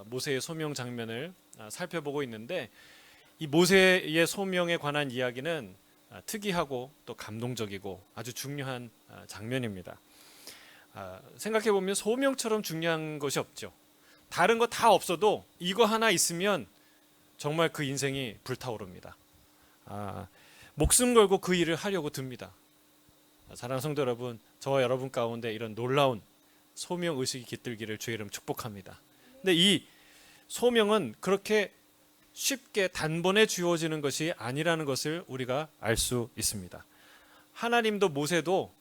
모세의 소명 장면을 살펴보고 있는데, 이 모세의 소명에 관한 이야기는 특이하고 또 감동적이고 아주 중요한 장면입니다. 생각해 보면 소명처럼 중요한 것이 없죠. 다른 거 다 없어도 이거 하나 있으면 정말 그 인생이 불타오릅니다. 목숨 걸고 그 일을 하려고 듭니다. 사랑하는 성도 여러분, 저와 여러분 가운데 이런 놀라운 소명 의식이 깃들기를 주의 이름 축복합니다. 근데 이 소명은 그렇게 쉽게 단번에 주어지는 것이 아니라는 것을 우리가 알 수 있습니다. 하나님도 모세도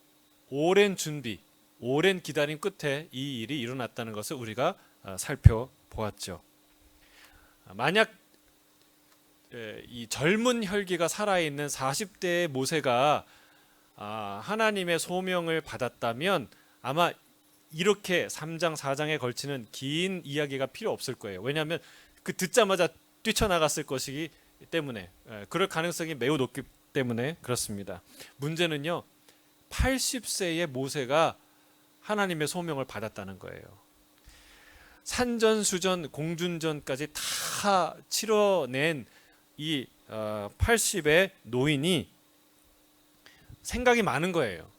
오랜 준비, 오랜 기다림 끝에 이 일이 일어났다는 것을 우리가 살펴보았죠. 만약 이 젊은 혈기가 살아있는 40대의 모세가 하나님의 소명을 받았다면 아마 이렇게 3장 4장에 걸치는 긴 이야기가 필요 없을 거예요. 왜냐하면 그 듣자마자 뛰쳐나갔을 것이기 때문에, 그럴 가능성이 매우 높기 때문에 그렇습니다. 문제는요, 80세의 모세가 하나님의 소명을 받았다는 거예요. 산전수전 공준전까지 다 치러낸 이 80의 노인이 생각이 많은 거예요.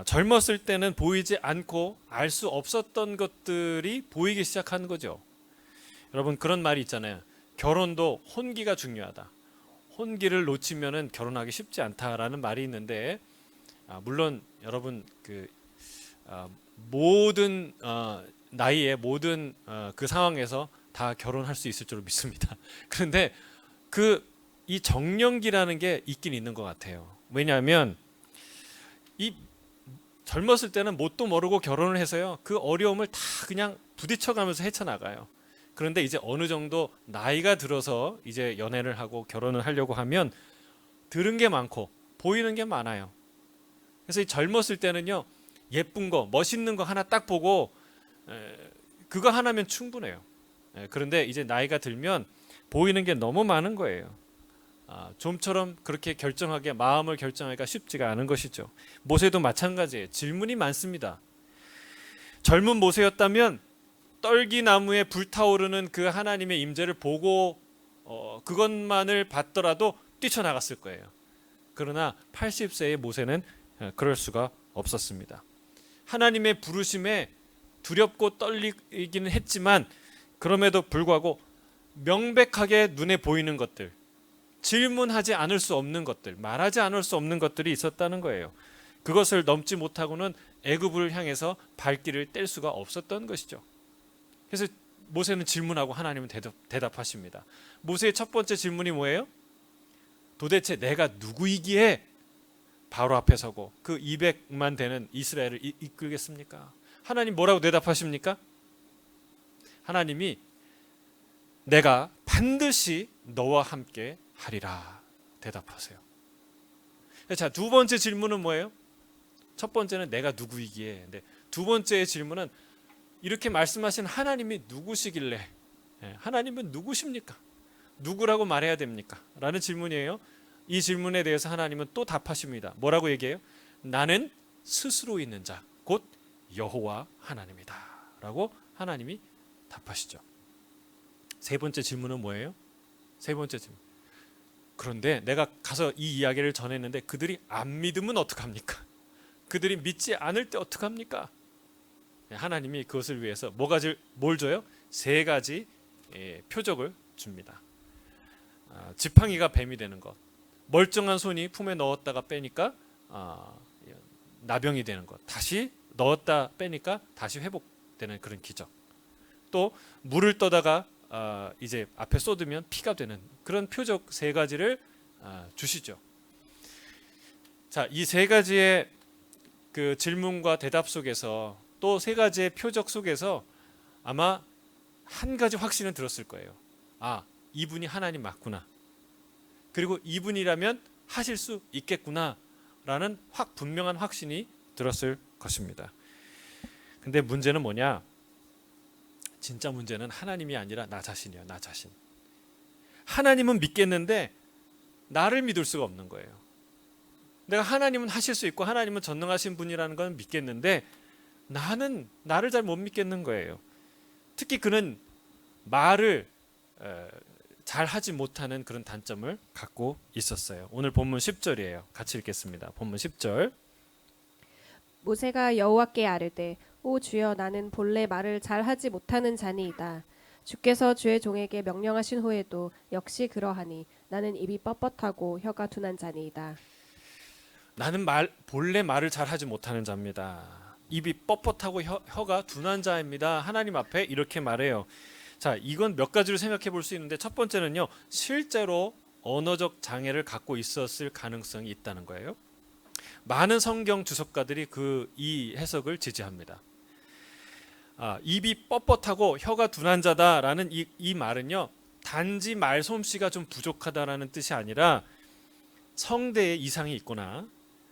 젊었을 때는 보이지 않고 알 수 없었던 것들이 보이기 시작한 거죠. 여러분, 그런 말이 있잖아요. 결혼도 혼기가 중요하다. 혼기를 놓치면은 결혼하기 쉽지 않다라는 말이 있는데, 물론 여러분 모든 나이에 모든 그 상황에서 다 결혼할 수 있을 줄 믿습니다. 그런데 이 정령기라는 게 있긴 있는 것 같아요. 왜냐하면 이 젊었을 때는 뭣도 모르고 결혼을 해서요, 그 어려움을 다 그냥 부딪혀가면서 헤쳐나가요. 그런데 이제 어느 정도 나이가 들어서 이제 연애를 하고 결혼을 하려고 하면 들은 게 많고 보이는 게 많아요. 그래서 이 젊었을 때는요, 예쁜 거, 멋있는 거 하나 딱 보고 그거 하나면 충분해요. 그런데 이제 나이가 들면 보이는 게 너무 많은 거예요. 좀처럼 그렇게 결정하게, 마음을 결정하기가 쉽지가 않은 것이죠. 모세도 마찬가지예요. 질문이 많습니다. 젊은 모세였다면 떨기나무에 불타오르는 그 하나님의 임재를 보고 그것만을 봤더라도 뛰쳐나갔을 거예요. 그러나 80세의 모세는 그럴 수가 없었습니다. 하나님의 부르심에 두렵고 떨리기는 했지만 그럼에도 불구하고 명백하게 눈에 보이는 것들, 질문하지 않을 수 없는 것들, 말하지 않을 수 없는 것들이 있었다는 거예요. 그것을 넘지 못하고는 애굽을 향해서 발길을 뗄 수가 없었던 것이죠. 그래서 모세는 질문하고 하나님은 대답하십니다. 모세의 첫 번째 질문이 뭐예요? 도대체 내가 누구이기에 바로 앞에 서고 그 200만 되는 이스라엘을 이끌겠습니까? 하나님 뭐라고 대답하십니까? 하나님이 내가 반드시 너와 함께 하리라 대답하세요. 자, 두 번째 질문은 뭐예요? 첫 번째는 내가 누구이기에, 근데 두 번째 질문은 이렇게 말씀하신 하나님이 누구시길래, 하나님은 누구십니까? 누구라고 말해야 됩니까? 라는 질문이에요. 이 질문에 대해서 하나님은 또 답하십니다. 뭐라고 얘기해요? 나는 스스로 있는 자, 곧 여호와 하나님이다 라고 하나님이 답하시죠. 세 번째 질문은 뭐예요? 세 번째 질문, 그런데 내가 가서 이 이야기를 전했는데 그들이 안 믿으면 어떡합니까? 그들이 믿지 않을 때 어떡합니까? 하나님이 그것을 위해서 뭘 줘요? 세 가지 표적을 줍니다. 지팡이가 뱀이 되는 것, 멀쩡한 손이 품에 넣었다가 빼니까 나병이 되는 것, 다시 넣었다 빼니까 다시 회복되는 그런 기적, 또 물을 떠다가 이제 앞에 쏟으면 피가 되는 그런 표적 세 가지를 주시죠. 자, 이 세 가지의 그 질문과 대답 속에서, 또 세 가지의 표적 속에서 아마 한 가지 확신은 들었을 거예요. 이분이 하나님 맞구나. 그리고 이분이라면 하실 수 있겠구나 라는 분명한 확신이 들었을 것입니다. 근데 문제는 뭐냐? 진짜 문제는 하나님이 아니라 나 자신이에요. 나 자신. 하나님은 믿겠는데 나를 믿을 수가 없는 거예요. 내가 하나님은 하실 수 있고 하나님은 전능하신 분이라는 건 믿겠는데 나는 나를 잘 못 믿겠는 거예요. 특히 그는 말을 잘 하지 못하는 그런 단점을 갖고 있었어요. 오늘 본문 10절이에요. 같이 읽겠습니다. 본문 10절. 모세가 여호와께 아뢰되 오 주여 나는 본래 말을 잘 하지 못하는 자니이다. 주께서 주의 종에게 명령하신 후에도 역시 그러하니 나는 입이 뻣뻣하고 혀가 둔한 자니이다. 나는 본래 말을 잘 하지 못하는 자입니다. 입이 뻣뻣하고 혀가 둔한 자입니다. 하나님 앞에 이렇게 말해요. 자, 이건 몇 가지로 생각해 볼 수 있는데 첫 번째는요. 실제로 언어적 장애를 갖고 있었을 가능성이 있다는 거예요. 많은 성경 주석가들이 이 해석을 지지합니다. 입이 뻣뻣하고 혀가 둔한 자다라는 이 말은요. 단지 말솜씨가 좀 부족하다라는 뜻이 아니라 성대에 이상이 있거나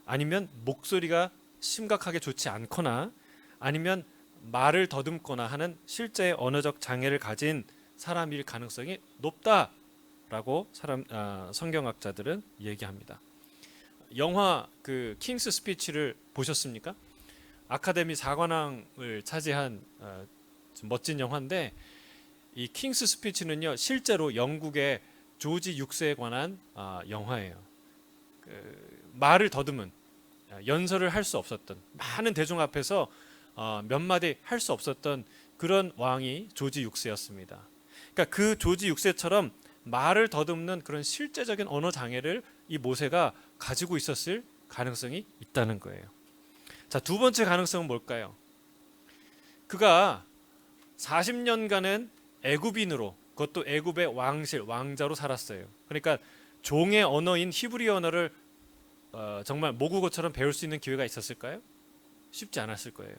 아니면 목소리가 심각하게 좋지 않거나 아니면 말을 더듬거나 하는 실제 언어적 장애를 가진 사람일 가능성이 높다라고 성경학자들은 얘기합니다. 영화 그 킹스 스피치를 보셨습니까? 아카데미 4관왕을 차지한 좀 멋진 영화인데 이 킹스 스피치는요 실제로 영국의 조지 6세에 관한 영화예요. 말을 더듬은 연설을 할 수 없었던 많은 대중 앞에서 몇 마디 할 수 없었던 그런 왕이 조지 6세였습니다. 그러니까 그 조지 6세처럼 말을 더듬는 그런 실제적인 언어 장애를 이 모세가 가지고 있었을 가능성이 있다는 거예요. 자, 두 번째 가능성은 뭘까요? 그가 40년간은 애굽인으로 그것도 애굽의 왕자로 살았어요. 그러니까 종의 언어인 히브리 언어를 정말 모국어처럼 배울 수 있는 기회가 있었을까요? 쉽지 않았을 거예요.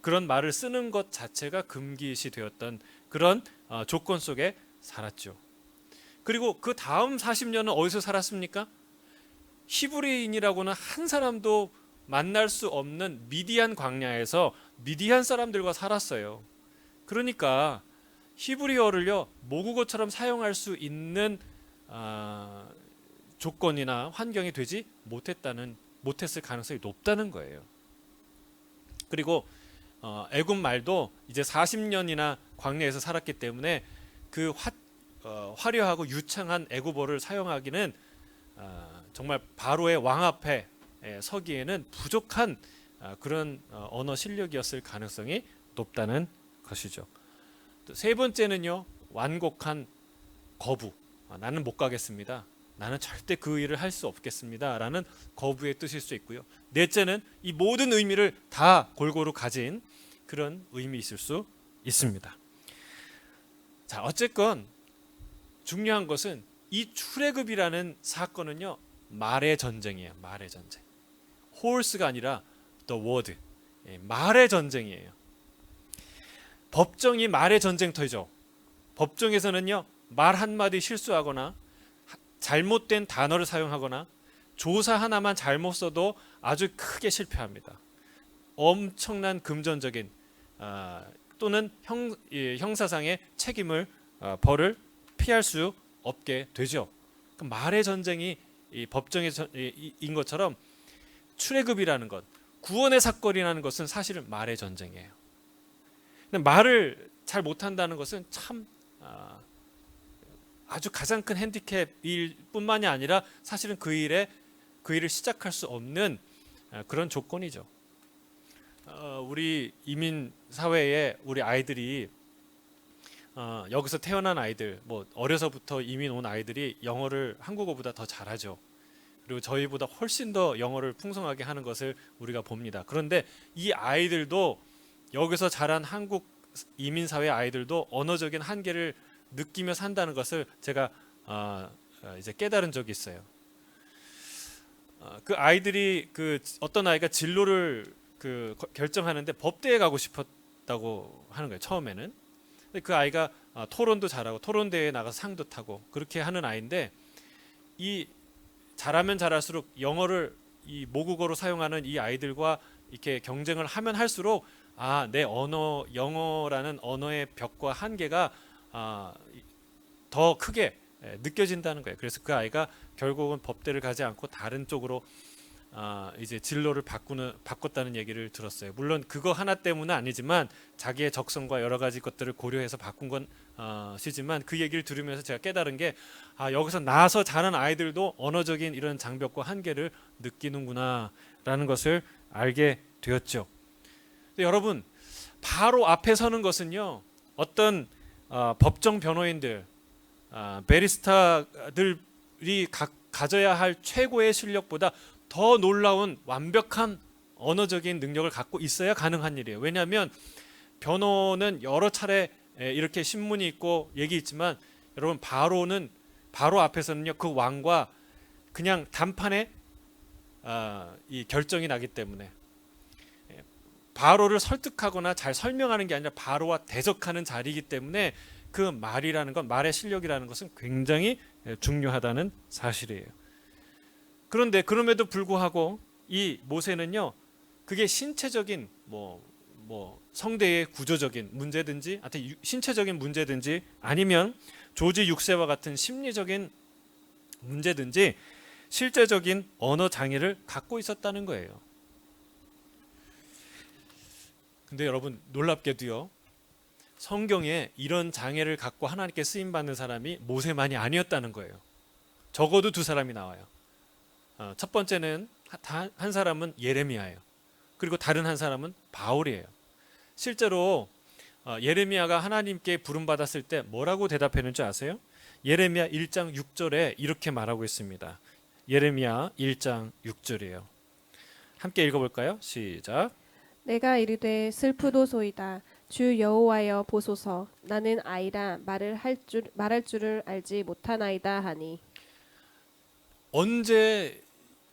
그런 말을 쓰는 것 자체가 금기시 되었던 그런 조건 속에 살았죠. 그리고 그 다음 40년은 어디서 살았습니까? 히브리인이라고는 한 사람도 만날 수 없는 미디안 광야에서 미디안 사람들과 살았어요. 그러니까 히브리어를요 모국어처럼 사용할 수 있는 조건이나 환경이 되지 못했을 가능성이 높다는 거예요. 그리고 애굽 말도 이제 40년이나 광야에서 살았기 때문에 그 화려하고 유창한 애굽어를 사용하기는 정말 바로의 왕 앞에 서기에는 부족한 그런 언어 실력이었을 가능성이 높다는 것이죠. 또 세 번째는요, 완곡한 거부. 나는 못 가겠습니다. 나는 절대 그 일을 할 수 없겠습니다. 라는 거부의 뜻일 수 있고요. 넷째는 이 모든 의미를 다 골고루 가진 그런 의미 있을 수 있습니다. 자, 어쨌건 중요한 것은 이 출애굽이라는 사건은요, 말의 전쟁이에요. 말의 전쟁. horse가 아니라 the word. 말의 전쟁이에요. 법정이 말의 전쟁터죠. 법정에서는요, 말 한마디 실수하거나 잘못된 단어를 사용하거나 조사 하나만 잘못 써도 아주 크게 실패합니다. 엄청난 금전적인 또는 형사상의 책임을 벌을 피할 수 없게 되죠. 말의 전쟁이 법정인 것처럼 출애굽이라는 것, 구원의 사건이라는 것은 사실은 말의 전쟁이에요. 근데 말을 잘 못한다는 것은 참 아주 가장 큰 핸디캡일 뿐만이 아니라 사실은 그 일을 시작할 수 없는 그런 조건이죠. 우리 이민 사회에 우리 아이들이 여기서 태어난 아이들, 뭐 어려서부터 이민 온 아이들이 영어를 한국어보다 더 잘하죠. 그리고 저희보다 훨씬 더 영어를 풍성하게 하는 것을 우리가 봅니다. 그런데 이 아이들도 여기서 자란 한국 이민 사회 아이들도 언어적인 한계를 느끼며 산다는 것을 제가 이제 깨달은 적이 있어요. 그 아이들이 어떤 아이가 진로를 결정하는데 법대에 가고 싶었다고 하는 거예요. 처음에는. 근데 그 아이가 토론도 잘하고 토론 대회에 나가서 상도 타고 그렇게 하는 아이인데 이 잘하면 잘할수록 영어를 이 모국어로 사용하는 이 아이들과 이렇게 경쟁을 하면 할수록 내 언어 영어라는 언어의 벽과 한계가 더 크게 느껴진다는 거예요. 그래서 그 아이가 결국은 법대를 가지 않고 다른 쪽으로 이제 진로를 바꿨다는 얘기를 들었어요. 물론 그거 하나 때문은 아니지만 자기의 적성과 여러 가지 것들을 고려해서 바꾼 건 시지만 그 얘기를 들으면서 제가 깨달은 게 여기서 나서 자란 아이들도 언어적인 이런 장벽과 한계를 느끼는구나라는 것을 알게 되었죠. 근데 여러분, 바로 앞에 서는 것은요, 어떤 법정 변호인들, 베리스타들이 가져야 할 최고의 실력보다 더 놀라운 완벽한 언어적인 능력을 갖고 있어야 가능한 일이에요. 왜냐하면 변호는 여러 차례 이렇게 신문이 있고 얘기 있지만, 여러분, 바로 앞에서는요, 그 왕과 그냥 단판에 이 결정이 나기 때문에 바로를 설득하거나 잘 설명하는 게 아니라 바로와 대적하는 자리이기 때문에 그 말이라는 건, 말의 실력이라는 것은 굉장히 중요하다는 사실이에요. 그런데 그럼에도 불구하고 이 모세는요, 그게 신체적인 성대의 구조적인 문제든지, 하여튼 신체적인 문제든지, 아니면 조지 6세와 같은 심리적인 문제든지 실제적인 언어 장애를 갖고 있었다는 거예요. 근데 여러분, 놀랍게도요, 성경에 이런 장애를 갖고 하나님께 쓰임 받는 사람이 모세만이 아니었다는 거예요. 적어도 두 사람이 나와요. 첫 번째는 한 사람은 예레미야예요. 그리고 다른 한 사람은 바울이에요. 실제로 예레미야가 하나님께 부름받았을 때 뭐라고 대답했는지 아세요? 예레미야 1장 6절에 이렇게 말하고 있습니다. 예레미야 1장 6절이에요. 함께 읽어볼까요? 시작. 내가 이르되 슬프도소이다. 주 여호와여 보소서. 나는 아이라 말할 줄을 알지 못하나이다 하니. 언제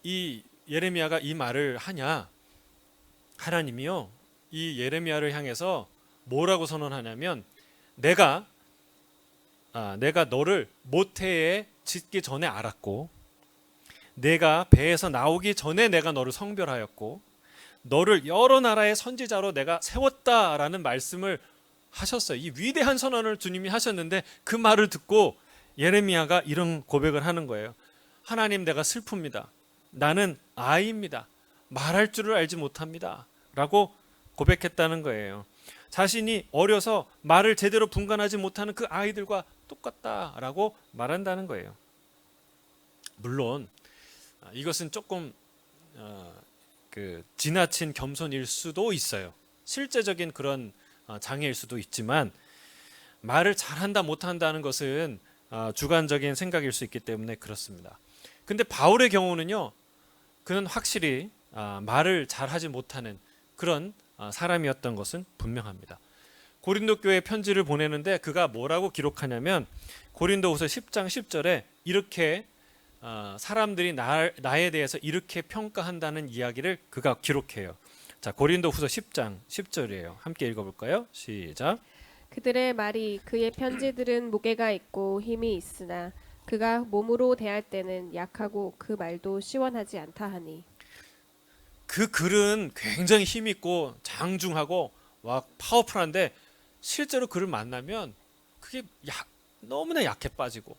이 예레미야가 이 말을 하냐? 하나님이요, 이 예레미야를 향해서 뭐라고 선언하냐면, 내가 너를 모태에 짓기 전에 알았고, 내가 배에서 나오기 전에 내가 너를 성별하였고, 너를 여러 나라의 선지자로 내가 세웠다라는 말씀을 하셨어요. 이 위대한 선언을 주님이 하셨는데, 그 말을 듣고 예레미야가 이런 고백을 하는 거예요. 하나님, 내가 슬픕니다. 나는 아이입니다. 말할 줄을 알지 못합니다. 라고 고백했다는 거예요. 자신이 어려서 말을 제대로 분간하지 못하는 그 아이들과 똑같다라고 말한다는 거예요. 물론 이것은 조금 지나친 겸손일 수도 있어요. 실제적인 그런 장애일 수도 있지만, 말을 잘한다 못한다는 것은 주관적인 생각일 수 있기 때문에 그렇습니다. 근데 바울의 경우는요, 그는 확실히 말을 잘하지 못하는 그런 사람이었던 것은 분명합니다. 고린도 교회에 편지를 보내는데 그가 뭐라고 기록하냐면, 고린도후서 10장 10절에 이렇게 사람들이 나에 대해서 이렇게 평가한다는 이야기를 그가 기록해요. 자, 고린도후서 10장 10절이에요. 함께 읽어볼까요? 시작. 그들의 말이 그의 편지들은 무게가 있고 힘이 있으나 그가 몸으로 대할 때는 약하고 그 말도 시원하지 않다 하니. 그 글은 굉장히 힘 있고 장중하고 파워풀한데, 실제로 그를 만나면 그게 너무나 약해 빠지고,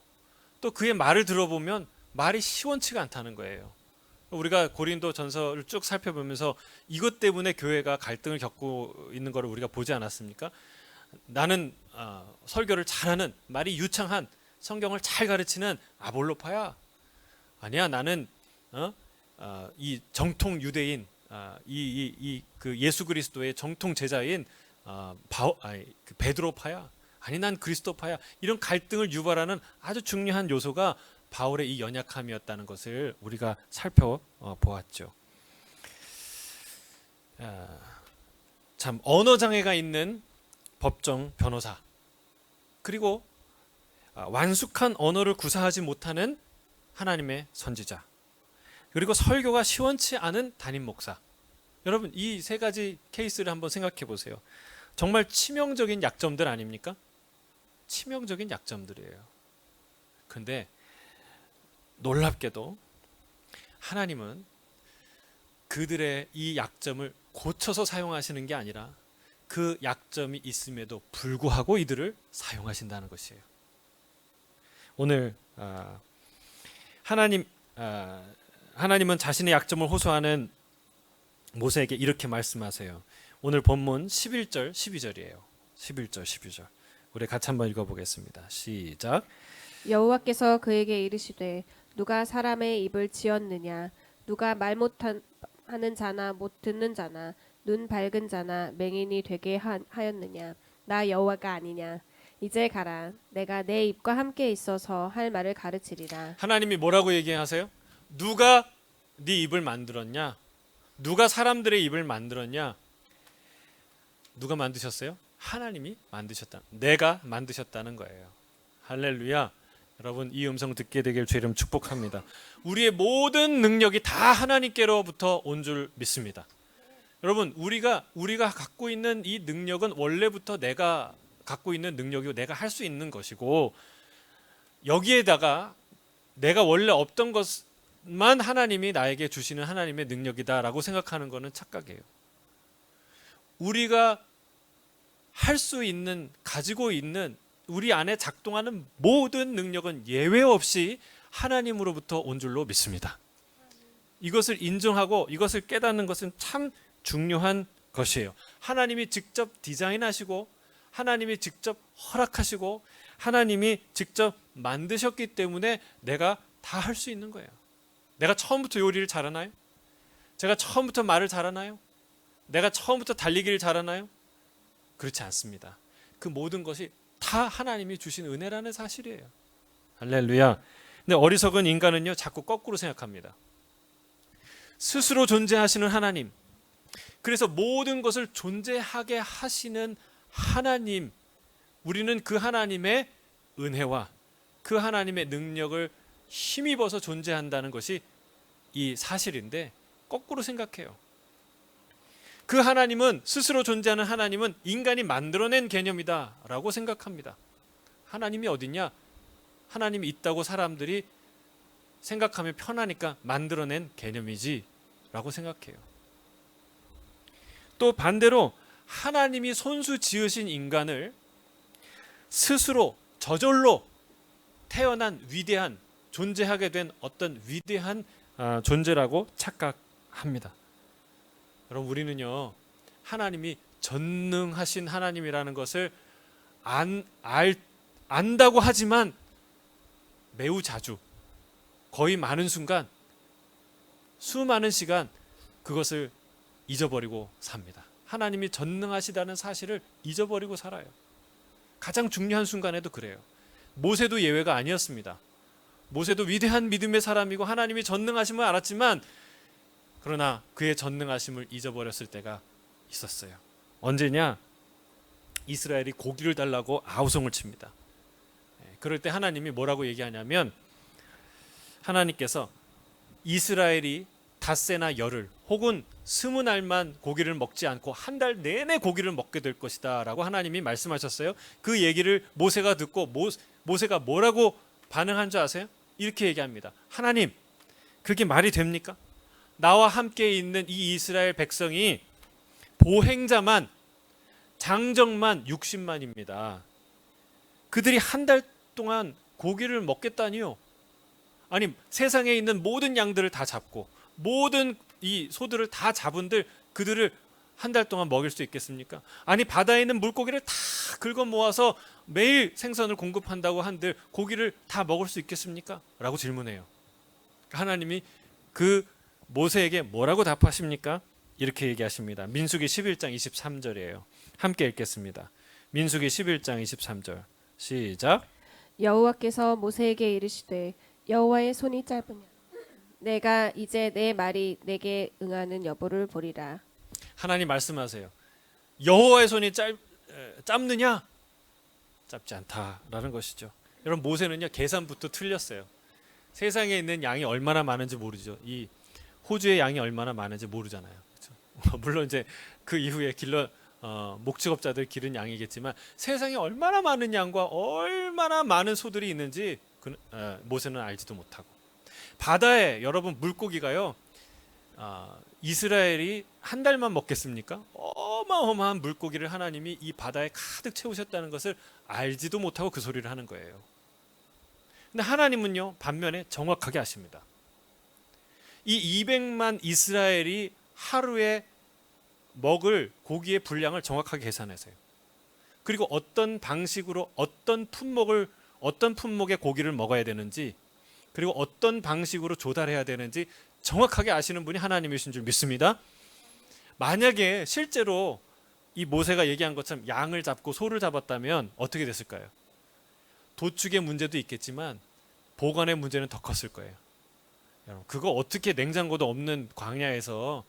또 그의 말을 들어보면 말이 시원치가 않다는 거예요. 우리가 고린도 전서를 쭉 살펴보면서 이것 때문에 교회가 갈등을 겪고 있는 것을 우리가 보지 않았습니까? 나는 설교를 잘하는, 말이 유창한, 성경을 잘 가르치는 아볼로파야. 아니야, 나는 이 정통 유대인, 그 예수 그리스도의 정통 제자인 그 베드로파야. 아니, 난 그리스도파야. 이런 갈등을 유발하는 아주 중요한 요소가 바울의 이 연약함이었다는 것을 우리가 살펴보았죠. 참, 언어 장애가 있는 법정 변호사, 그리고 완숙한 언어를 구사하지 못하는 하나님의 선지자, 그리고 설교가 시원치 않은 담임 목사. 여러분, 이 세 가지 케이스를 한번 생각해 보세요. 정말 치명적인 약점들 아닙니까? 치명적인 약점들이에요. 그런데 놀랍게도 하나님은 그들의 이 약점을 고쳐서 사용하시는 게 아니라 그 약점이 있음에도 불구하고 이들을 사용하신다는 것이에요. 오늘 하나님 하나님은 자신의 약점을 호소하는 모세에게 이렇게 말씀하세요. 오늘 본문 11절 12절이에요. 11절 12절. 우리 같이 한번 읽어보겠습니다. 시작. 여호와께서 그에게 이르시되 누가 사람의 입을 지었느냐 누가 말 못하는 자나 못 듣는 자나 눈 밝은 자나 맹인이 되게 하였느냐 나 여호와가 아니냐 이제 가라 내가 내 입과 함께 있어서 할 말을 가르치리라. 하나님이 뭐라고 얘기하세요? 누가 네 입을 만들었냐? 누가 사람들의 입을 만들었냐? 누가 만드셨어요? 하나님이 만드셨다. 내가 만드셨다는 거예요. 할렐루야. 여러분 이 음성 듣게 되길 주 이름 축복합니다. 우리의 모든 능력이 다 하나님께로부터 온 줄 믿습니다. 여러분 우리가 갖고 있는 이 능력은 원래부터 내가 갖고 있는 능력이고 내가 할 수 있는 것이고 여기에다가 내가 원래 없던 것만 하나님이 나에게 주시는 하나님의 능력이다라고 생각하는 것은 착각이에요. 우리가 할 수 있는 가지고 있는 우리 안에 작동하는 모든 능력은 예외 없이 하나님으로부터 온 줄로 믿습니다. 이것을 인정하고 이것을 깨닫는 것은 참 중요한 것이에요. 하나님이 직접 디자인하시고 하나님이 직접 허락하시고 하나님이 직접 만드셨기 때문에 내가 다 할 수 있는 거예요. 내가 처음부터 요리를 잘하나요? 제가 처음부터 말을 잘하나요? 내가 처음부터 달리기를 잘하나요? 그렇지 않습니다. 그 모든 것이 다 하나님이 주신 은혜라는 사실이에요. 할렐루야. 근데 어리석은 인간은요 자꾸 거꾸로 생각합니다. 스스로 존재하시는 하나님, 그래서 모든 것을 존재하게 하시는 하나님, 우리는 그 하나님의 은혜와 그 하나님의 능력을 힘입어서 존재한다는 것이 이 사실인데 거꾸로 생각해요. 그 하나님은 스스로 존재하는 하나님은 인간이 만들어낸 개념이다 라고 생각합니다. 하나님이 어딨냐? 하나님이 있다고 사람들이 생각하면 편하니까 만들어낸 개념이지 라고 생각해요. 또 반대로 하나님이 손수 지으신 인간을 스스로 저절로 태어난 위대한 존재하게 된 어떤 위대한 존재라고 착각합니다. 여러분 우리는요 하나님이 전능하신 하나님이라는 것을 안다고 하지만 매우 자주 거의 많은 순간 수많은 시간 그것을 잊어버리고 삽니다. 하나님이 전능하시다는 사실을 잊어버리고 살아요. 가장 중요한 순간에도 그래요. 모세도 예외가 아니었습니다. 모세도 위대한 믿음의 사람이고 하나님이 전능하심을 알았지만 그러나 그의 전능하심을 잊어버렸을 때가 있었어요. 언제냐? 이스라엘이 고기를 달라고 아우성을 칩니다. 그럴 때 하나님이 뭐라고 얘기하냐면 하나님께서 이스라엘이 닷새나 열흘 혹은 20날만 고기를 먹지 않고 한 달 내내 고기를 먹게 될 것이다 라고 하나님이 말씀하셨어요. 그 얘기를 모세가 듣고 모세가 뭐라고 반응한 줄 아세요? 이렇게 얘기합니다. 하나님, 그게 말이 됩니까? 나와 함께 있는 이 이스라엘 백성이 보행자만 장정만 60만입니다. 그들이 한 달 동안 고기를 먹겠다니요? 아니 세상에 있는 모든 양들을 다 잡고 모든 이 소들을 다 잡은들 그들을 한 달 동안 먹일 수 있겠습니까? 아니 바다에 있는 물고기를 다 긁어 모아서 매일 생선을 공급한다고 한들 고기를 다 먹을 수 있겠습니까? 라고 질문해요. 하나님이 그 모세에게 뭐라고 답하십니까? 이렇게 얘기하십니다. 민수기 11장 23절이에요. 함께 읽겠습니다. 민수기 11장 23절 시작. 여호와께서 모세에게 이르시되 여호와의 손이 짧으냐 내가 이제 내 말이 내게 응하는 여부를 보리라. 하나님 말씀하세요. 여호와의 손이 짧느냐? 짧지 않다라는 것이죠. 여러분 모세는요 계산부터 틀렸어요. 세상에 있는 양이 얼마나 많은지 모르죠. 이 호주의 양이 얼마나 많은지 모르잖아요. 그렇죠? 물론 이제 그 이후에 목축업자들 기른 양이겠지만 세상에 얼마나 많은 양과 얼마나 많은 소들이 있는지 모세는 알지도 못하고 바다에 여러분 물고기가요 이스라엘이 한 달만 먹겠습니까? 어마어마한 물고기를 하나님이 이 바다에 가득 채우셨다는 것을 알지도 못하고 그 소리를 하는 거예요. 근데 하나님은요 반면에 정확하게 아십니다. 이 200만 이스라엘이 하루에 먹을 고기의 분량을 정확하게 계산하세요. 그리고 어떤 방식으로 어떤 품목의 고기를 먹어야 되는지, 그리고 어떤 방식으로 조달해야 되는지 정확하게 아시는 분이 하나님이신 줄 믿습니다. 만약에 실제로 이 모세가 얘기한 것처럼 양을 잡고 소를 잡았다면 어떻게 됐을까요? 도축의 문제도 있겠지만 보관의 문제는 더 컸을 거예요. 여러분, 그거 어떻게 냉장고도 없는 광야에서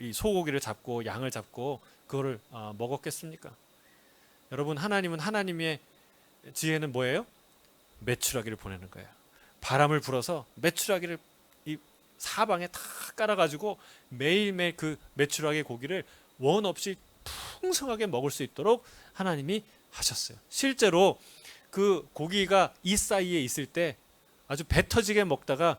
이 소고기를 잡고 양을 잡고 그거를 먹었겠습니까? 여러분, 하나님의 지혜는 뭐예요? 메추라기를 보내는 거예요. 바람을 불어서 메추라기를 이 사방에 다 깔아가지고 매일매일 그 메추라기 고기를 원 없이 풍성하게 먹을 수 있도록 하나님이 하셨어요. 실제로 그 고기가 이 사이에 있을 때 아주 배 터지게 먹다가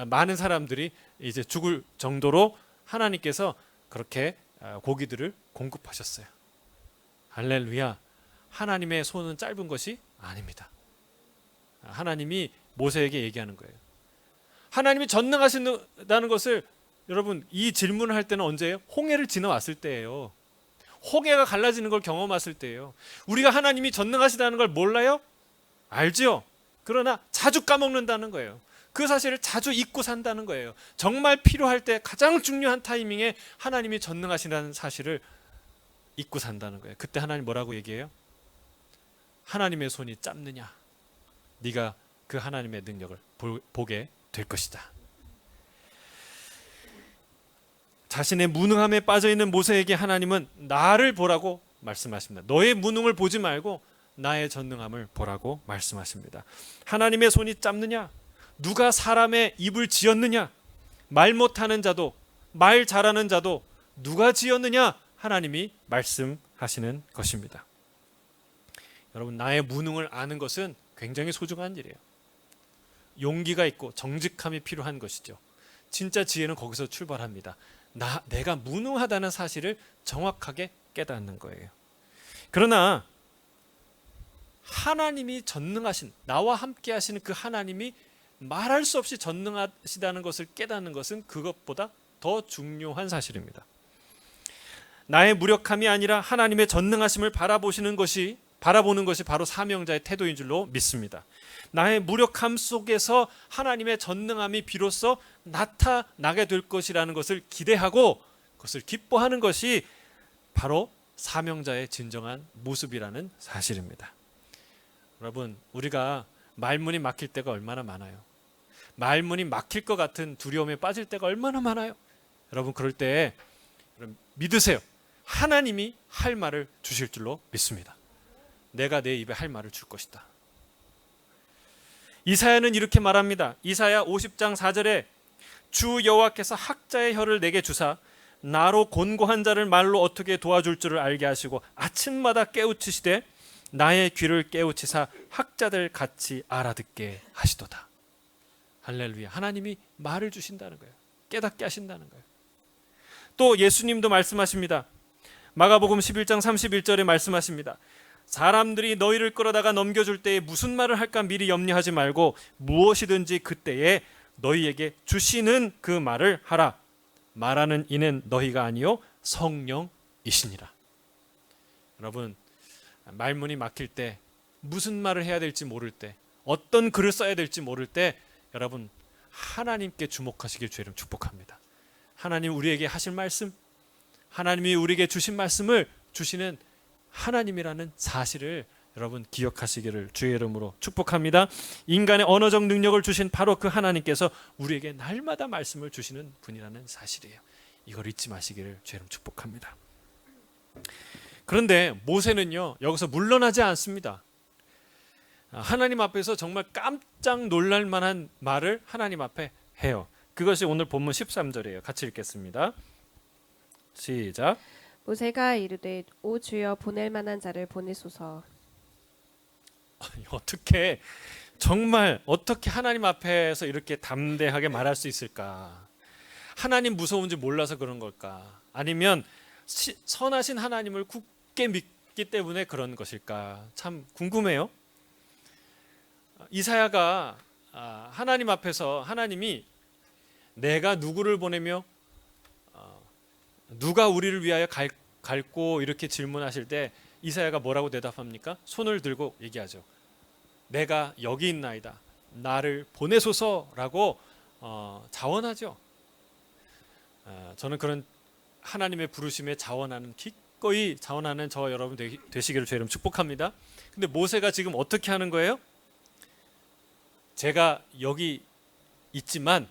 많은 사람들이 이제 죽을 정도로 하나님께서 그렇게 고기들을 공급하셨어요. 할렐루야. 하나님의 손은 짧은 것이 아닙니다. 하나님이 모세에게 얘기하는 거예요. 하나님이 전능하신다는 것을 여러분, 이 질문을 할 때는 언제예요? 홍해를 지나왔을 때예요. 홍해가 갈라지는 걸 경험했을 때예요. 우리가 하나님이 전능하시다는 걸 몰라요? 알죠? 그러나 자주 까먹는다는 거예요. 그 사실을 자주 잊고 산다는 거예요. 정말 필요할 때 가장 중요한 타이밍에 하나님이 전능하시다는 사실을 잊고 산다는 거예요. 그때 하나님 뭐라고 얘기해요? 하나님의 손이 짧느냐? 네가 그 하나님의 능력을 보게 될 것이다. 자신의 무능함에 빠져있는 모세에게 하나님은 나를 보라고 말씀하십니다. 너의 무능을 보지 말고 나의 전능함을 보라고 말씀하십니다. 하나님의 손이 짧느냐? 누가 사람의 입을 지었느냐? 말 못하는 자도 말 잘하는 자도 누가 지었느냐? 하나님이 말씀하시는 것입니다. 여러분, 나의 무능을 아는 것은 굉장히 소중한 일이에요. 용기가 있고 정직함이 필요한 것이죠. 진짜 지혜는 거기서 출발합니다. 내가 무능하다는 사실을 정확하게 깨닫는 거예요. 그러나 하나님이 전능하신, 나와 함께 하시는 그 하나님이 말할 수 없이 전능하시다는 것을 깨닫는 것은 그것보다 더 중요한 사실입니다. 나의 무력함이 아니라 하나님의 전능하심을 바라보는 것이 바로 사명자의 태도인 줄로 믿습니다. 나의 무력함 속에서 하나님의 전능함이 비로소 나타나게 될 것이라는 것을 기대하고 그것을 기뻐하는 것이 바로 사명자의 진정한 모습이라는 사실입니다. 여러분, 우리가 말문이 막힐 때가 얼마나 많아요. 말문이 막힐 것 같은 두려움에 빠질 때가 얼마나 많아요. 여러분, 그럴 때 믿으세요. 하나님이 할 말을 주실 줄로 믿습니다. 내가 내 입에 할 말을 줄 것이다. 이사야는 이렇게 말합니다. 이사야 50장 4절에 주 여호와께서 학자의 혀를 내게 주사 나로 곤고한 자를 말로 어떻게 도와줄 줄을 알게 하시고 아침마다 깨우치시되 나의 귀를 깨우치사 학자들 같이 알아듣게 하시도다. 할렐루야. 하나님이 말을 주신다는 거예요. 깨닫게 하신다는 거예요. 또 예수님도 말씀하십니다. 마가복음 11장 31절에 말씀하십니다. 사람들이 너희를 끌어다가 넘겨줄 때에 무슨 말을 할까 미리 염려하지 말고 무엇이든지 그때에 너희에게 주시는 그 말을 하라. 말하는 이는 너희가 아니요 성령이시니라. 여러분, 말문이 막힐 때, 무슨 말을 해야 될지 모를 때, 어떤 글을 써야 될지 모를 때 여러분, 하나님께 주목하시길 주의를 축복합니다. 하나님 우리에게 하실 말씀, 하나님이 우리에게 주신 말씀을 주시는 하나님이라는 사실을 여러분 기억하시기를 주의 이름으로 축복합니다. 인간의 언어적 능력을 주신 바로 그 하나님께서 우리에게 날마다 말씀을 주시는 분이라는 사실이에요. 이걸 잊지 마시기를 주의 이름 축복합니다. 그런데 모세는요, 여기서 물러나지 않습니다. 하나님 앞에서 정말 깜짝 놀랄 만한 말을 하나님 앞에 해요. 그것이 오늘 본문 13절이에요. 같이 읽겠습니다. 시작. 모세가 이르되 오 주여 보낼 만한 자를 보내소서. 어떻게 하나님 앞에서 이렇게 담대하게 말할 수 있을까? 하나님 무서운지 몰라서 그런 걸까? 아니면 선하신 하나님을 굳게 믿기 때문에 그런 것일까? 참 궁금해요. 이사야가 하나님 앞에서 하나님이 내가 누구를 보내며 누가 우리를 위하여 갈고 이렇게 질문하실 때 이사야가 뭐라고 대답합니까? 손을 들고 얘기하죠. 내가 여기 있나이다. 나를 보내소서라고 자원하죠. 저는 그런 하나님의 부르심에 자원하는 기꺼이 자원하는 저와 여러분 되시기를 주의 이름 축복합니다. 근데 모세가 지금 어떻게 하는 거예요? 제가 여기 있지만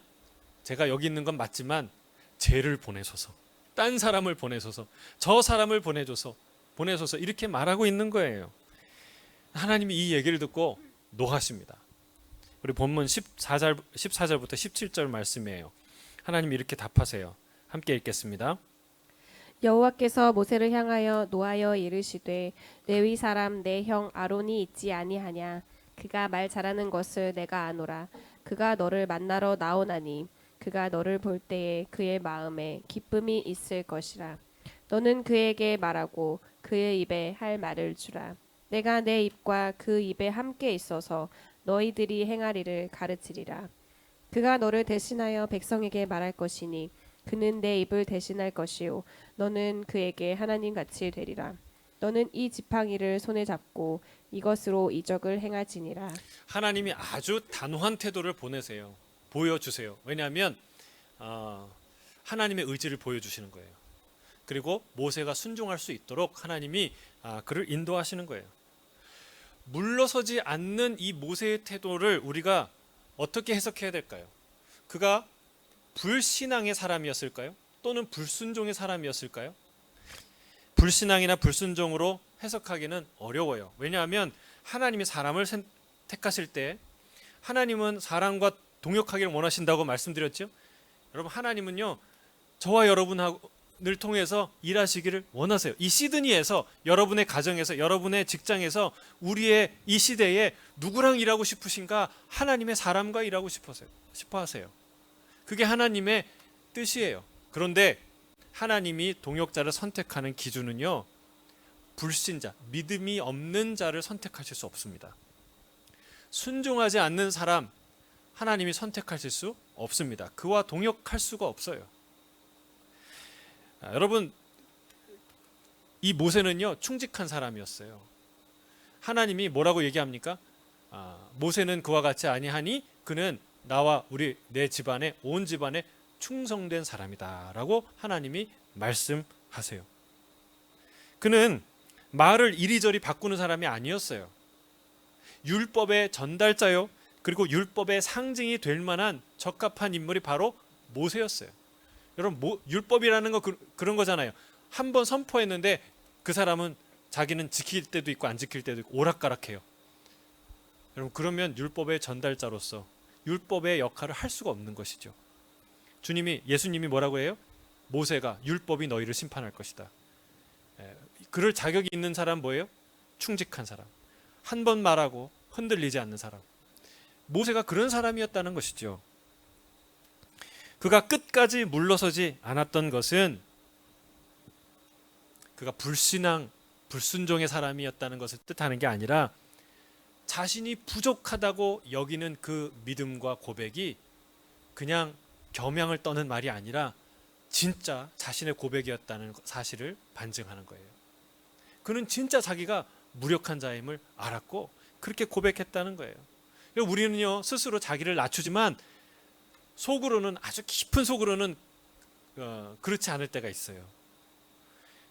제가 여기 있는 건 맞지만 쟤를 보내소서, 딴 사람을 보내소서, 저 사람을 보내소서 이렇게 말하고 있는 거예요. 하나님이 이 얘기를 듣고 노하십니다. 우리 본문 14절부터 17절 말씀이에요. 하나님이 이렇게 답하세요. 함께 읽겠습니다. 여호와께서 모세를 향하여 노하여 이르시되 레위 사람 내 형 아론이 있지 아니하냐. 그가 말 잘하는 것을 내가 아노라. 그가 너를 만나러 나오나니 그가 너를 볼 때에 그의 마음에 기쁨이 있을 것이라. 너는 그에게 말하고 그의 입에 할 말을 주라. 내가 내 입과 그 입에 함께 있어서 너희들이 행하리를 가르치리라. 그가 너를 대신하여 백성에게 말할 것이니 그는 내 입을 대신할 것이요 너는 그에게 하나님같이 되리라. 너는 이 지팡이를 손에 잡고 이것으로 이적을 행할지니라. 하나님이 아주 단호한 태도를 보여주세요. 왜냐하면 하나님의 의지를 보여주시는 거예요. 그리고 모세가 순종할 수 있도록 하나님이 그를 인도하시는 거예요. 물러서지 않는 이 모세의 태도를 우리가 어떻게 해석해야 될까요? 그가 불신앙의 사람이었을까요? 또는 불순종의 사람이었을까요? 불신앙이나 불순종으로 해석하기는 어려워요. 왜냐하면 하나님이 사람을 택하실 때 하나님은 사람과 동역하기를 원하신다고 말씀드렸죠. 여러분, 하나님은요 저와 여러분을 통해서 일하시기를 원하세요. 이 시드니에서, 여러분의 가정에서, 여러분의 직장에서, 우리의 이 시대에 누구랑 일하고 싶으신가? 하나님의 사람과 일하고 싶어 하세요. 그게 하나님의 뜻이에요. 그런데 하나님이 동역자를 선택하는 기준은요, 불신자, 믿음이 없는 자를 선택하실 수 없습니다. 순종하지 않는 사람 하나님이 선택하실 수 없습니다. 그와 동역할 수가 없어요. 여러분, 이 모세는요 충직한 사람이었어요. 하나님이 뭐라고 얘기합니까? 모세는 그와 같이 아니하니 그는 나와 내 집안에, 온 집안에 충성된 사람이다 라고 하나님이 말씀하세요. 그는 말을 이리저리 바꾸는 사람이 아니었어요. 율법의 전달자요, 그리고 율법의 상징이 될 만한 적합한 인물이 바로 모세였어요. 여러분, 율법이라는 거 그런 거잖아요. 한 번 선포했는데 그 사람은 자기는 지킬 때도 있고 안 지킬 때도 있고 오락가락해요. 여러분, 그러면 율법의 전달자로서 율법의 역할을 할 수가 없는 것이죠. 예수님이 뭐라고 해요? 모세가 율법이 너희를 심판할 것이다. 그럴 자격이 있는 사람 뭐예요? 충직한 사람. 한 번 말하고 흔들리지 않는 사람. 모세가 그런 사람이었다는 것이죠. 그가 끝까지 물러서지 않았던 것은 그가 불순종의 사람이었다는 것을 뜻하는 게 아니라 자신이 부족하다고 여기는 그 믿음과 고백이 그냥 겸양을 떠는 말이 아니라 진짜 자신의 고백이었다는 사실을 반증하는 거예요. 그는 진짜 자기가 무력한 자임을 알았고 그렇게 고백했다는 거예요. 우리는요 스스로 자기를 낮추지만 속으로는, 아주 깊은 속으로는 그렇지 않을 때가 있어요.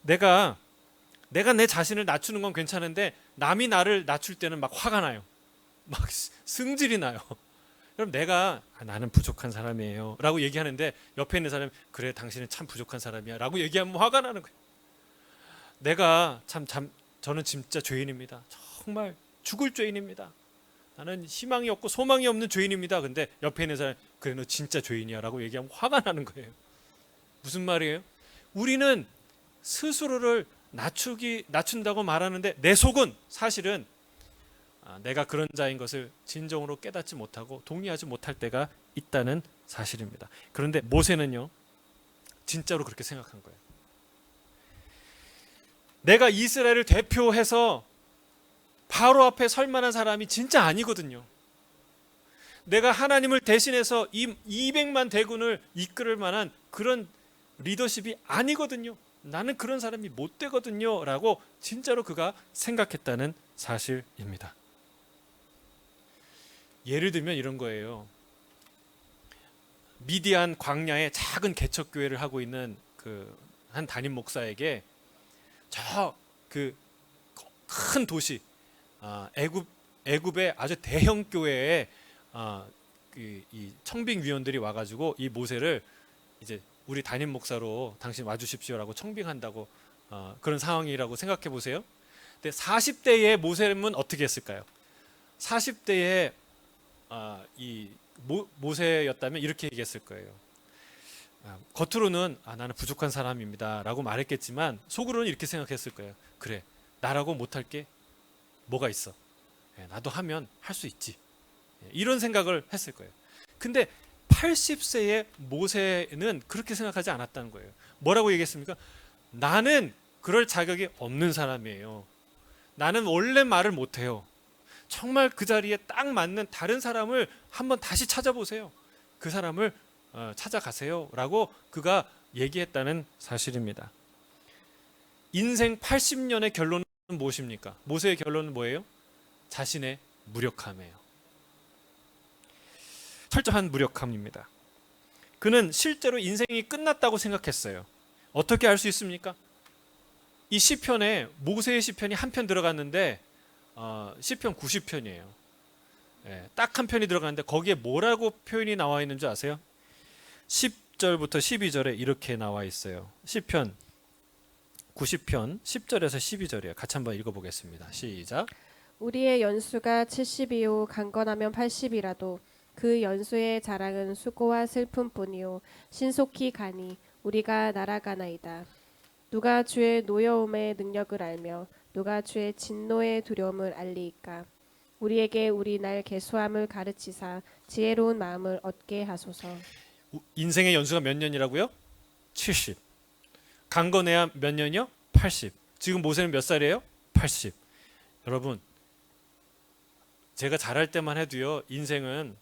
내가 내 자신을 낮추는 건 괜찮은데 남이 나를 낮출 때는 막 화가 나요. 막 승질이 나요. 그럼 나는 부족한 사람이에요 라고 얘기하는데 옆에 있는 사람이 그래 당신은 참 부족한 사람이야 라고 얘기하면 화가 나는 거예요. 저는 진짜 죄인입니다. 정말 죽을 죄인입니다. 나는 희망이 없고 소망이 없는 죄인입니다. 근데 옆에 있는 사람이 그래 너 진짜 죄인이야 라고 얘기하면 화가 나는 거예요. 무슨 말이에요? 우리는 스스로를 낮춘다고 말하는데 내 속은 사실은 내가 그런 자인 것을 진정으로 깨닫지 못하고 동의하지 못할 때가 있다는 사실입니다. 그런데 모세는요 진짜로 그렇게 생각한 거예요. 내가 이스라엘을 대표해서 바로 앞에 설 만한 사람이 진짜 아니거든요. 내가 하나님을 대신해서 이 200만 대군을 이끌을 만한 그런 리더십이 아니거든요. 나는 그런 사람이 못 되거든요. 라고 진짜로 그가 생각했다는 사실입니다. 예를 들면 이런 거예요. 미디안 광야에 작은 개척교회를 하고 있는 그 한 담임 목사에게 저 그 큰 도시 애굽의 아주 대형 교회에 이 청빙 위원들이 와가지고 이 모세를 이제 우리 담임 목사로 당신 와주십시오라고 청빙한다고 그런 상황이라고 생각해 보세요. 근데 40대의 모세는 어떻게 했을까요? 40대의 이 모세였다면 이렇게 얘기했을 거예요. 겉으로는 나는 부족한 사람입니다 라고 말했겠지만 속으로는 이렇게 생각했을 거예요. 그래, 나라고 못할 게 뭐가 있어. 나도 하면 할 수 있지. 이런 생각을 했을 거예요. 근데 80세의 모세는 그렇게 생각하지 않았다는 거예요. 뭐라고 얘기했습니까? 나는 그럴 자격이 없는 사람이에요. 나는 원래 말을 못해요. 정말 그 자리에 딱 맞는 다른 사람을 한번 다시 찾아보세요. 그 사람을 찾아가세요 라고 그가 얘기했다는 사실입니다. 인생 80년의 결론은 무엇입니까? 모세의 결론은 뭐예요? 자신의 무력함이에요. 철저한 무력함입니다. 그는 실제로 인생이 끝났다고 생각했어요. 어떻게 알 수 있습니까? 이 시편에 모세의 시편이 한 편 들어갔는데 시편 90편이에요. 딱 한 편이 들어갔는데 거기에 뭐라고 표현이 나와 있는 줄 아세요? 10절부터 12절에 이렇게 나와 있어요. 시편 90편 10절에서 12절이에요. 같이 한번 읽어보겠습니다. 시작. 우리의 연수가 70이요 강건하면 80이라도 그 연수의 자랑은 수고와 슬픔뿐이요 신속히 가니 우리가 날아가나이다. 누가 주의 노여움의 능력을 알며 누가 주의 진노의 두려움을 알리이까. 우리에게 우리 날 계수함을 가르치사 지혜로운 마음을 얻게 하소서. 인생의 연수가 몇 년이라고요? 70. 강건해야 몇 년이요? 80. 지금 모세는 몇 살이에요? 80. 여러분, 제가 잘할 때만 해도요, 인생은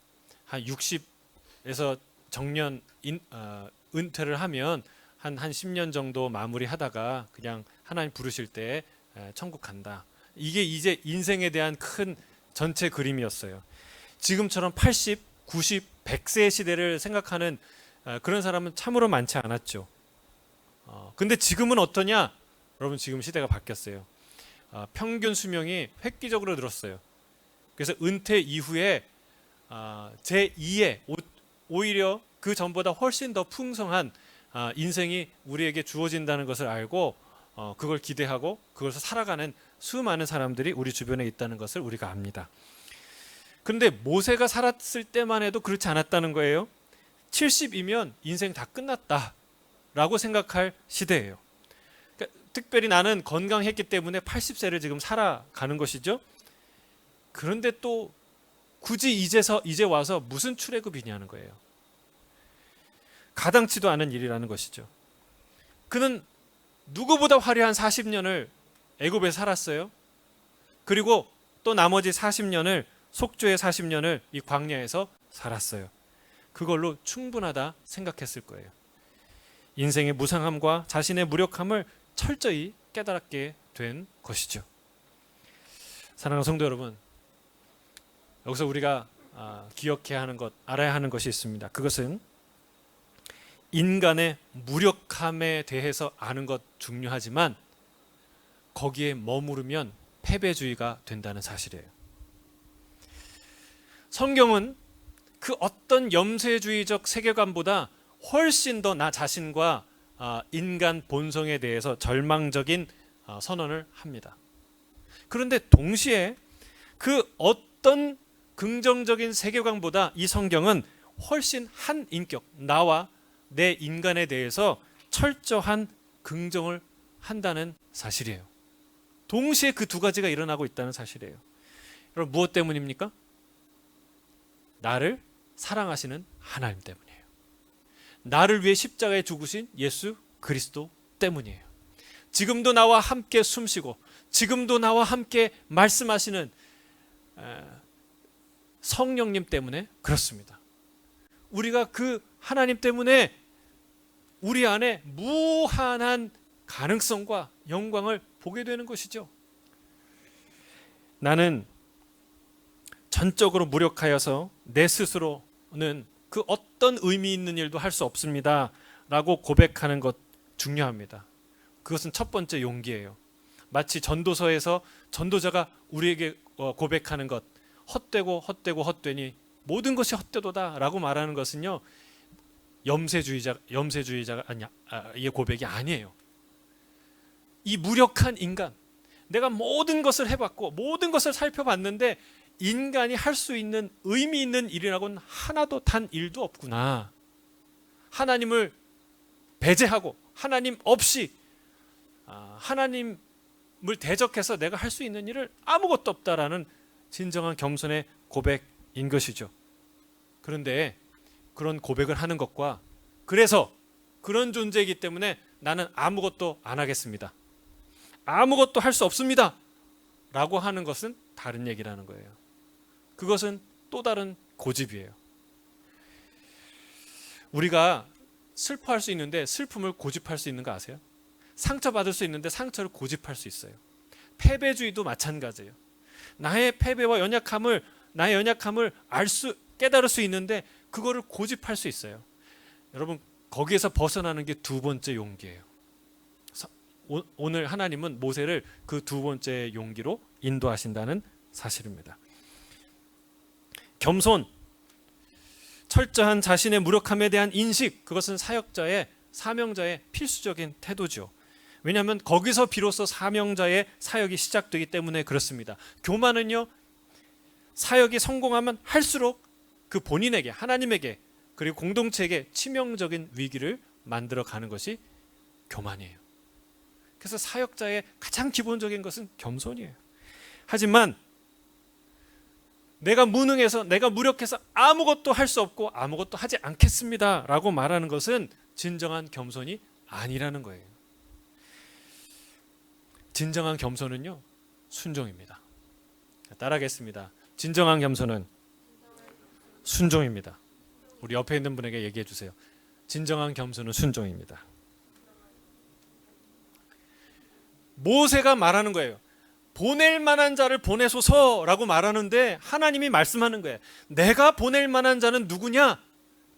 한 60에서 정년 은퇴를 하면 한 10년 정도 마무리하다가 그냥 하나님 부르실 때 천국 간다. 이게 이제 인생에 대한 큰 전체 그림이었어요. 지금처럼 80, 90, 100세의 시대를 생각하는 그런 사람은 참으로 많지 않았죠. 근데 지금은 어떠냐? 여러분, 지금 시대가 바뀌었어요. 평균 수명이 획기적으로 늘었어요. 그래서 은퇴 이후에 제2의 오히려 그 전보다 훨씬 더 풍성한 인생이 우리에게 주어진다는 것을 알고 그걸 기대하고 그것을 살아가는 수많은 사람들이 우리 주변에 있다는 것을 우리가 압니다. 그런데 모세가 살았을 때만 해도 그렇지 않았다는 거예요. 70이면 인생 다 끝났다라고 생각할 시대예요. 그러니까 특별히 나는 건강했기 때문에 80세를 지금 살아가는 것이죠. 그런데 또 굳이 이제 와서 무슨 출애굽이냐는 거예요. 가당치도 않은 일이라는 것이죠. 그는 누구보다 화려한 40년을 애굽에 살았어요. 그리고 또 나머지 40년을 속죄의 40년을 이 광야에서 살았어요. 그걸로 충분하다 생각했을 거예요. 인생의 무상함과 자신의 무력함을 철저히 깨달게 된 것이죠. 사랑하는 성도 여러분, 여기서 우리가 기억해야 하는 것, 알아야 하는 것이 있습니다. 그것은 인간의 무력함에 대해서 아는 것 중요하지만 거기에 머무르면 패배주의가 된다는 사실이에요. 성경은 그 어떤 염세주의적 세계관보다 훨씬 더 나 자신과 인간 본성에 대해서 절망적인 선언을 합니다. 그런데 동시에 그 어떤 긍정적인 세계관보다 이 성경은 훨씬 한 인격, 나와 내 인간에 대해서 철저한 긍정을 한다는 사실이에요. 동시에 그 두 가지가 일어나고 있다는 사실이에요. 여러분, 무엇 때문입니까? 나를 사랑하시는 하나님 때문이에요. 나를 위해 십자가에 죽으신 예수 그리스도 때문이에요. 지금도 나와 함께 숨쉬고 지금도 나와 함께 말씀하시는 성령님 때문에 그렇습니다. 우리가 그 하나님 때문에 우리 안에 무한한 가능성과 영광을 보게 되는 것이죠. 나는 전적으로 무력하여서 내 스스로는 그 어떤 의미 있는 일도 할 수 없습니다 라고 고백하는 것 중요합니다. 그것은 첫 번째 용기예요. 마치 전도서에서 전도자가 우리에게 고백하는 것, 헛되고 헛되고 헛되니 모든 것이 헛되도다 라고 말하는 것은요, 염세주의자가 이 고백이 아니에요. 이 무력한 인간, 내가 모든 것을 해봤고 모든 것을 살펴봤는데 인간이 할 수 있는 의미 있는 일이라고는 하나도 단 일도 없구나. 하나님을 배제하고 하나님 없이 하나님을 대적해서 내가 할 수 있는 일을 아무것도 없다라는 진정한 겸손의 고백인 것이죠. 그런데 그런 고백을 하는 것과 그래서 그런 존재이기 때문에 나는 아무것도 안 하겠습니다, 아무것도 할 수 없습니다 라고 하는 것은 다른 얘기라는 거예요. 그것은 또 다른 고집이에요. 우리가 슬퍼할 수 있는데 슬픔을 고집할 수 있는 거 아세요? 상처받을 수 있는데 상처를 고집할 수 있어요. 패배주의도 마찬가지예요. 나의 패배와 나의 연약함을 깨달을 수 있는데 그거를 고집할 수 있어요. 여러분, 거기에서 벗어나는 게 두 번째 용기예요. 오늘 하나님은 모세를 그 두 번째 용기로 인도하신다는 사실입니다. 겸손, 철저한 자신의 무력함에 대한 인식, 그것은 사역자의, 사명자의 필수적인 태도죠. 왜냐하면 거기서 비로소 사명자의 사역이 시작되기 때문에 그렇습니다. 교만은요, 사역이 성공하면 할수록 그 본인에게, 하나님에게, 그리고 공동체에게 치명적인 위기를 만들어가는 것이 교만이에요. 그래서 사역자의 가장 기본적인 것은 겸손이에요. 하지만 내가 무능해서, 내가 무력해서 아무것도 할 수 없고 아무것도 하지 않겠습니다 라고 말하는 것은 진정한 겸손이 아니라는 거예요. 진정한 겸손은요, 순종입니다. 따라하겠습니다. 진정한 겸손은 순종입니다. 우리 옆에 있는 분에게 얘기해 주세요. 진정한 겸손은 순종입니다. 모세가 말하는 거예요. 보낼 만한 자를 보내소서라고 말하는데 하나님이 말씀하는 거예요. 내가 보낼 만한 자는 누구냐?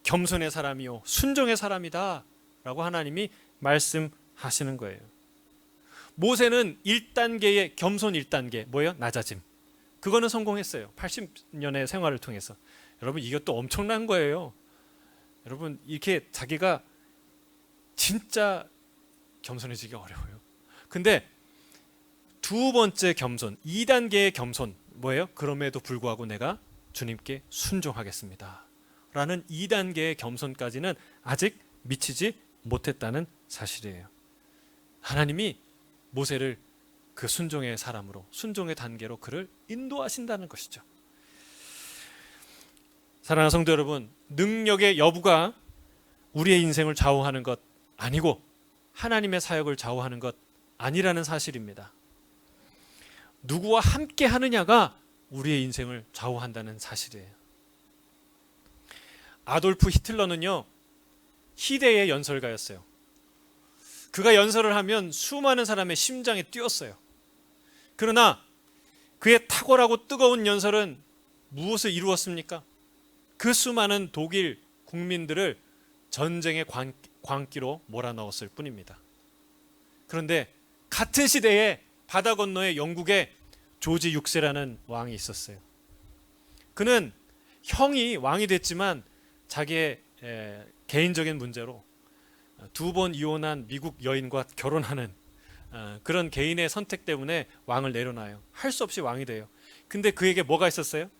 겸손의 사람이요, 순종의 사람이다 라고 하나님이 말씀하시는 거예요. 모세는 1단계의 겸손 1단계, 뭐예요? 낮아짐. 그거는 성공했어요. 80년의 생활을 통해서. 여러분, 이것도 엄청난 거예요. 여러분, 이렇게 자기가 진짜 겸손해지기 어려워요. 근데 두 번째 겸손, 2단계의 겸손, 뭐예요? 그럼에도 불구하고 내가 주님께 순종하겠습니다 라는 2단계의 겸손까지는 아직 미치지 못했다는 사실이에요. 하나님이 모세를 그 순종의 사람으로, 순종의 단계로 그를 인도하신다는 것이죠. 사랑하는 성도 여러분, 능력의 여부가 우리의 인생을 좌우하는 것 아니고 하나님의 사역을 좌우하는 것 아니라는 사실입니다. 누구와 함께 하느냐가 우리의 인생을 좌우한다는 사실이에요. 아돌프 히틀러는요, 희대의 연설가였어요. 그가 연설을 하면 수많은 사람의 심장이 뛰었어요. 그러나 그의 탁월하고 뜨거운 연설은 무엇을 이루었습니까? 그 수많은 독일 국민들을 전쟁의 광기로 몰아넣었을 뿐입니다. 그런데 같은 시대에 바다 건너에 영국에 조지 6세라는 왕이 있었어요. 그는 형이 왕이 됐지만 자기의 개인적인 문제로 2번 이혼한 미국 여인과 결혼하는 그런 개인의 선택 때문에 왕을 내려놔요. 할 수 없이 왕이 돼요. 근데 그에게 뭐가 있었어요?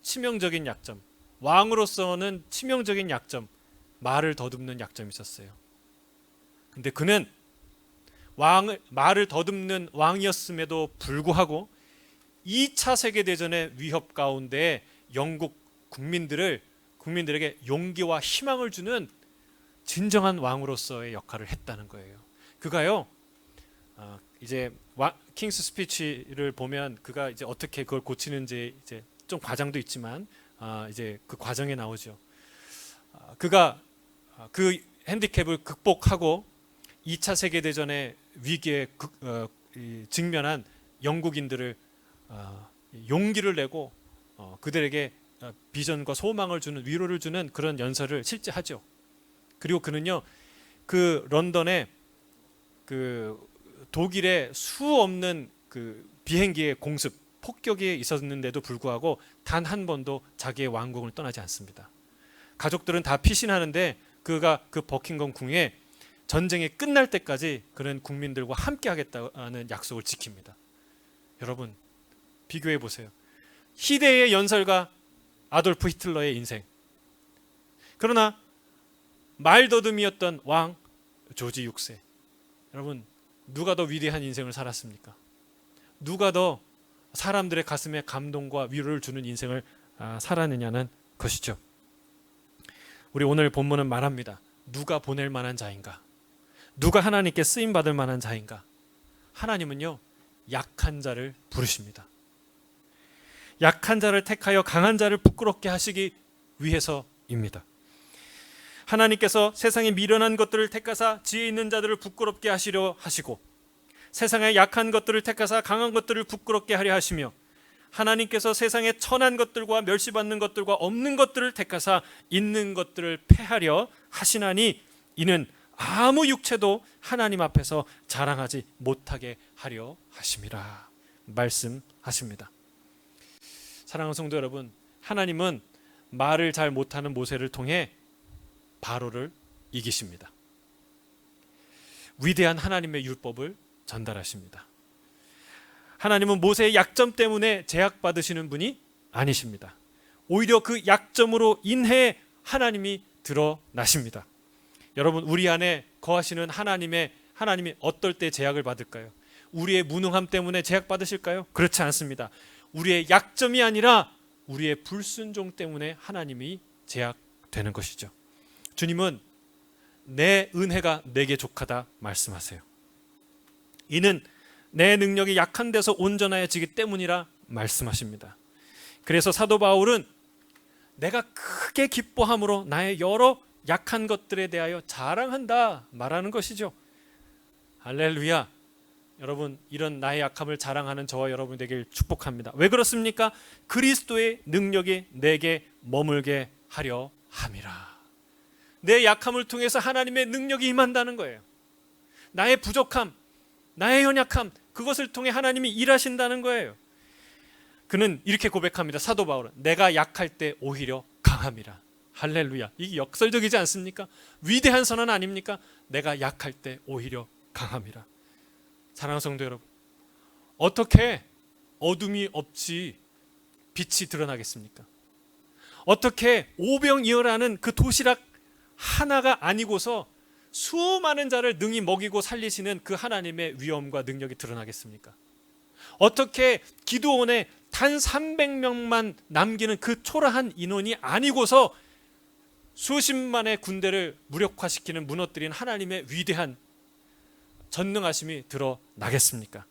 치명적인 약점. 왕으로서는 치명적인 약점, 말을 더듬는 약점이 있었어요. 근데 그는 말을 더듬는 왕이었음에도 불구하고 2차 세계대전의 위협 가운데 영국 국민들에게 용기와 희망을 주는 진정한 왕으로서의 역할을 했다는 거예요. 그가요, 이제 킹스 스피치를 보면 그가 이제 어떻게 그걸 고치는지 이제 좀 과장도 있지만 이제 그 과정에 나오죠. 그가 그 핸디캡을 극복하고 2차 세계대전의 위기에 직면한 영국인들을 용기를 내고 그들에게 비전과 소망을 주는, 위로를 주는 그런 연설을 실제 하죠. 그리고 그는요, 그 런던에 그 독일의 수 없는 그 비행기의 공습, 폭격이 있었는데도 불구하고 단 한 번도 자기의 왕궁을 떠나지 않습니다. 가족들은 다 피신하는데 그가 그 버킹엄 궁에 전쟁이 끝날 때까지 그는 국민들과 함께 하겠다는 약속을 지킵니다. 여러분, 비교해 보세요. 희대의 연설가 아돌프 히틀러의 인생. 그러나 말더듬이었던 왕 조지 6세. 여러분, 누가 더 위대한 인생을 살았습니까? 누가 더 사람들의 가슴에 감동과 위로를 주는 인생을 살았느냐는 것이죠. 우리 오늘 본문은 말합니다. 누가 보낼 만한 자인가? 누가 하나님께 쓰임 받을 만한 자인가? 하나님은요, 약한 자를 부르십니다. 약한 자를 택하여 강한 자를 부끄럽게 하시기 위해서입니다. 하나님께서 세상에 미련한 것들을 택하사 지혜 있는 자들을 부끄럽게 하시려 하시고, 세상에 약한 것들을 택하사 강한 것들을 부끄럽게 하려 하시며, 하나님께서 세상에 천한 것들과 멸시받는 것들과 없는 것들을 택하사 있는 것들을 패하려 하시나니, 이는 아무 육체도 하나님 앞에서 자랑하지 못하게 하려 하심이라 말씀하십니다. 사랑하는 성도 여러분, 하나님은 말을 잘 못하는 모세를 통해 바로를 이기십니다. 위대한 하나님의 율법을 전달하십니다. 하나님은 모세의 약점 때문에 제약받으시는 분이 아니십니다. 오히려 그 약점으로 인해 하나님이 드러나십니다. 여러분, 우리 안에 거하시는 하나님이 어떨 때 제약을 받을까요? 우리의 무능함 때문에 제약받으실까요? 그렇지 않습니다. 우리의 약점이 아니라 우리의 불순종 때문에 하나님이 제약되는 것이죠. 주님은 내 은혜가 내게 족하다 말씀하세요. 이는 내 능력이 약한 데서 온전하여지기 때문이라 말씀하십니다. 그래서 사도 바울은 내가 크게 기뻐함으로 나의 여러 약한 것들에 대하여 자랑한다 말하는 것이죠. 할렐루야. 여러분, 이런 나의 약함을 자랑하는 저와 여러분 되길 축복합니다. 왜 그렇습니까? 그리스도의 능력이 내게 머물게 하려 함이라. 내 약함을 통해서 하나님의 능력이 임한다는 거예요. 나의 부족함, 나의 연약함, 그것을 통해 하나님이 일하신다는 거예요. 그는 이렇게 고백합니다. 사도 바울은 내가 약할 때 오히려 강함이라. 할렐루야. 이게 역설적이지 않습니까? 위대한 선언 아닙니까? 내가 약할 때 오히려 강함이라. 사랑하는 성도 여러분, 어떻게 어둠이 없이 빛이 드러나겠습니까? 어떻게 오병이어라는 그 도시락 하나가 아니고서 수많은 자를 능히 먹이고 살리시는 그 하나님의 위엄과 능력이 드러나겠습니까? 어떻게 기드온의 단 300명만 남기는 그 초라한 인원이 아니고서 수십만의 군대를 무력화시키는, 무너뜨린 하나님의 위대한 전능하심이 드러나겠습니까?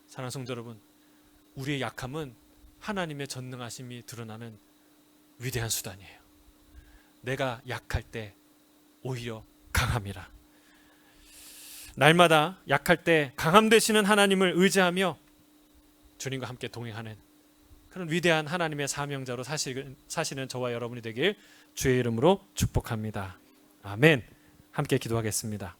사랑하는 성도 여러분, 우리의 약함은 하나님의 전능하심이 드러나는 위대한 수단이에요. 내가 약할 때 오히려 강함이라. 날마다 약할 때 강함 되시는 하나님을 의지하며 주님과 함께 동행하는 그런 위대한 하나님의 사명자로 사시는 저와 여러분이 되길 주의 이름으로 축복합니다. 아멘. 함께 기도하겠습니다.